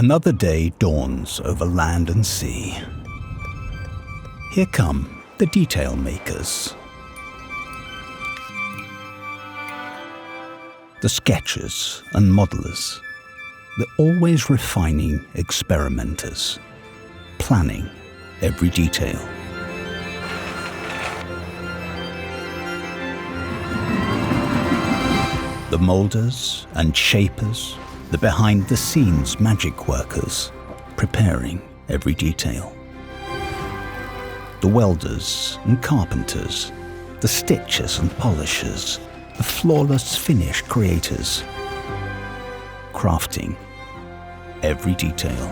Another day dawns over land and sea. Here come the detail makers. The sketchers and modelers, the always refining experimenters, planning every detail. The molders and shapers, the behind-the-scenes magic workers, preparing every detail. The welders and carpenters, the stitchers and polishers, the flawless finish creators, crafting every detail.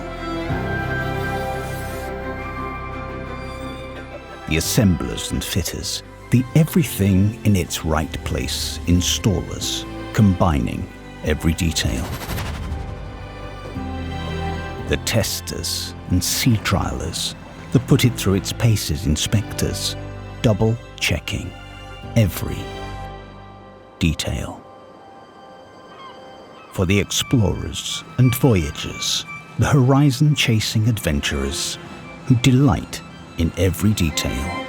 The assemblers and fitters, the everything in its right place installers, combining every detail. The testers and sea trialers, the put it through its paces inspectors, double-checking every detail. For the explorers and voyagers, the horizon-chasing adventurers who delight in every detail.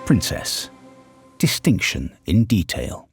Princess, distinction in detail.